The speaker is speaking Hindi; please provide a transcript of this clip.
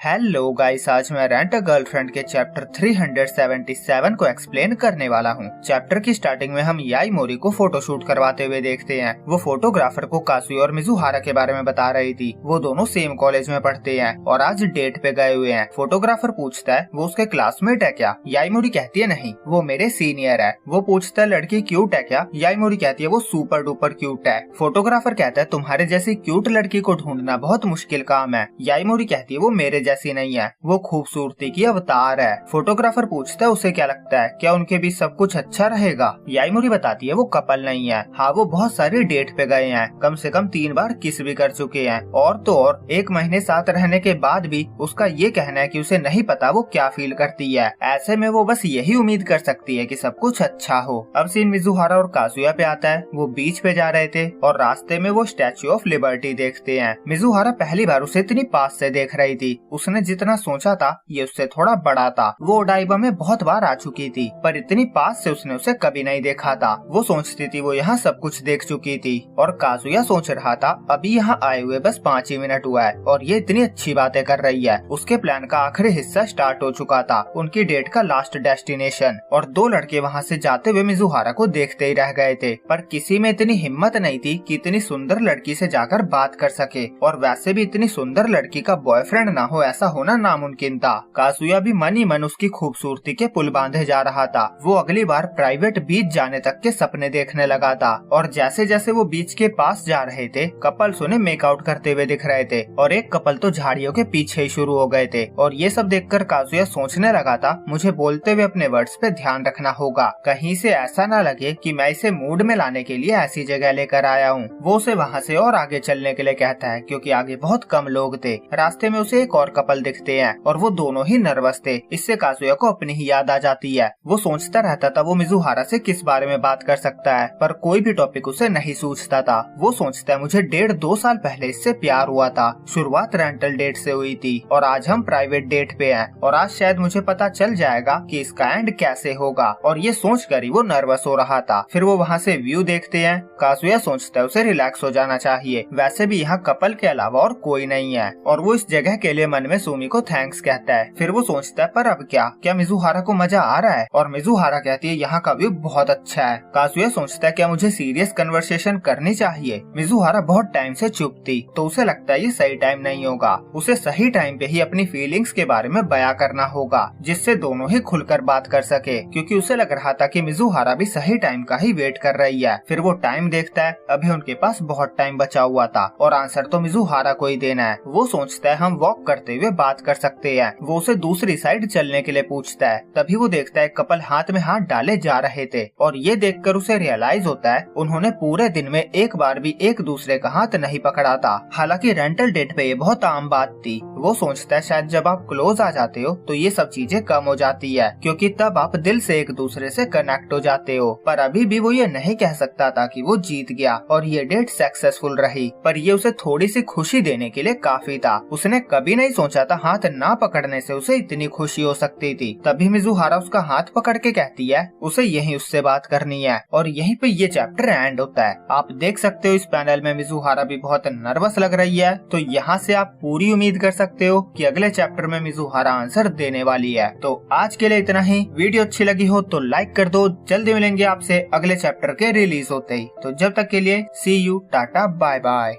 हेलो गाइस, आज मैं रेंट अ गर्लफ्रेंड के चैप्टर 377 को एक्सप्लेन करने वाला हूँ। चैप्टर की स्टार्टिंग में हम याईमोरी को फोटोशूट करवाते हुए देखते हैं। वो फोटोग्राफर को काजुया और मिजुहारा के बारे में बता रही थी। वो दोनों सेम कॉलेज में पढ़ते हैं और आज डेट पे गए हुए हैं। फोटोग्राफर पूछता है वो उसके क्लासमेट है क्या। याईमोरी कहती है नहीं, वो मेरे सीनियर है। वो पूछता है लड़की क्यूट है क्या। याईमोरी कहती है वो सुपर डुपर क्यूट है। फोटोग्राफर कहता है तुम्हारे जैसी क्यूट लड़की को ढूंढना बहुत मुश्किल काम है। याईमोरी कहती है वो मेरे जैसी नहीं है, वो खूबसूरती की अवतार है। फोटोग्राफर पूछता है उसे क्या लगता है, क्या उनके बीच सब कुछ अच्छा रहेगा। याईमोरी बताती है वो कपल नहीं है। हाँ, वो बहुत सारी डेट पे गए हैं, कम से कम 3 बार किस भी कर चुके हैं। और तो और 1 महीने साथ रहने के बाद भी उसका ये कहना है कि उसे नहीं पता वो क्या फील करती है। ऐसे में वो बस यही उम्मीद कर सकती है कि सब कुछ अच्छा हो। अब सीन मिजुहारा और काजुया पे आता है। वो बीच पे जा रहे थे और रास्ते में वो स्टैच्यू ऑफ लिबर्टी देखते हैं। मिजुहारा पहली बार उसे इतनी पास से देख रही थी। उसने जितना सोचा था ये उससे थोड़ा बड़ा था। वो ओडाइबा में बहुत बार आ चुकी थी, पर इतनी पास से उसने उसे कभी नहीं देखा था। वो सोचती थी वो यहाँ सब कुछ देख चुकी थी। और काजुया सोच रहा था अभी यहाँ आए हुए बस 5 ही मिनट हुआ है और ये इतनी अच्छी बातें कर रही है। उसके प्लान का आखिरी हिस्सा स्टार्ट हो चुका था, उनकी डेट का लास्ट डेस्टिनेशन। और 2 लड़के वहाँ से जाते हुए मिजुहारा को देखते ही रह गए थे, पर किसी में इतनी हिम्मत नहीं थी कि इतनी सुंदर लड़की से जाकर बात कर सके। और वैसे भी इतनी सुंदर लड़की का बॉयफ्रेंड ना हो ऐसा होना नामुमकिन था। काजुया भी मन ही मन उसकी खूबसूरती के पुल बांधे जा रहा था। वो अगली बार प्राइवेट बीच जाने तक के सपने देखने लगा था। और जैसे जैसे वो बीच के पास जा रहे थे, कपल्स उन्हें मेकआउट करते हुए दिख रहे थे और एक कपल तो झाड़ियों के पीछे ही शुरू हो गए थे। और ये सब देखकर काजुया सोचने लगा था मुझे बोलते हुए अपने वर्ड्स पे ध्यान रखना होगा, कहीं से ऐसा ना लगे कि मैं इसे मूड में लाने के लिए ऐसी जगह लेकर आया हूँ। वो उसे वहाँ से और आगे चलने के लिए कहता है क्योंकि आगे बहुत कम लोग थे। रास्ते में उसे एक और कपल दिखते हैं और वो दोनों ही नर्वस थे। इससे काजुया को अपनी ही याद आ जाती है। वो सोचता रहता था वो मिजुहारा से किस बारे में बात कर सकता है, पर कोई भी टॉपिक उसे नहीं सूझता था। वो सोचता है मुझे 1.5-2 साल पहले इससे प्यार हुआ था। शुरुआत रेंटल डेट से हुई थी और आज हम प्राइवेट डेट पे हैं और आज शायद मुझे पता चल जाएगा कि इसका एंड कैसे होगा। और ये सोचकर ही वो नर्वस हो रहा था। फिर वो वहाँ से व्यू देखते हैं। काजुया सोचता है उसे रिलैक्स हो जाना चाहिए, वैसे भी यहाँ कपल के अलावा और कोई नहीं है। और वो इस जगह के लिए मन में सुमी को थैंक्स कहता है। फिर वो सोचता है पर अब क्या मिजुहारा को मजा आ रहा है। और मिजुहारा कहती है यहाँ का व्यू बहुत अच्छा है। काजुया सोचता है क्या मुझे सीरियस कन्वर्सेशन करनी चाहिए। मिजुहारा बहुत टाइम से चुप थी, तो उसे लगता है ये सही टाइम नहीं होगा। उसे सही टाइम पे ही अपनी फीलिंग्स के बारे में बयां करना होगा, जिससे दोनों ही खुलकर बात कर सके, क्योंकि उसे लग रहा था कि मिजुहारा भी सही टाइम का ही वेट कर रही है। फिर वो टाइम देखता है, अभी उनके पास बहुत टाइम बचा हुआ था और आंसर तो मिजुहारा को ही देना है। वो सोचता है हम वॉक करते हुए बात कर सकते हैं। वो उसे दूसरी साइड चलने के लिए पूछता है। तभी वो देखता है कपल हाथ में हाथ डाले जा रहे थे और ये देखकर उसे रियलाइज होता है उन्होंने पूरे दिन में एक बार भी एक दूसरे का हाथ नहीं पकड़ा था। हालांकि रेंटल डेट पे ये बहुत आम बात थी। वो सोचता है शायद जब आप क्लोज आ जाते हो तो ये सब चीजें कम हो जाती है, क्योंकि तब आप दिल से एक दूसरे से कनेक्ट हो जाते हो। पर अभी भी वो ये नहीं कह सकता था कि वो जीत गया और ये डेट सक्सेसफुल रही, पर ये उसे थोड़ी सी खुशी देने के लिए काफी था। उसने कभी नहीं सोचा था हाथ ना पकड़ने से उसे इतनी खुशी हो सकती थी। तभी मिजुहारा उसका हाथ पकड़ के कहती है उसे यहीं उससे बात करनी है और यहीं पे ये चैप्टर एंड होता है। आप देख सकते हो इस पैनल में मिजुहारा भी बहुत नर्वस लग रही है, तो यहाँ से आप पूरी उम्मीद कर सकते हो कि अगले चैप्टर में मिजुहारा आंसर देने वाली है। तो आज के लिए इतना ही। वीडियो अच्छी लगी हो तो लाइक कर दो। जल्दी मिलेंगे आपसे अगले चैप्टर के रिलीज होते ही। तो जब तक के लिए सी यू, टाटा, बाय बाय।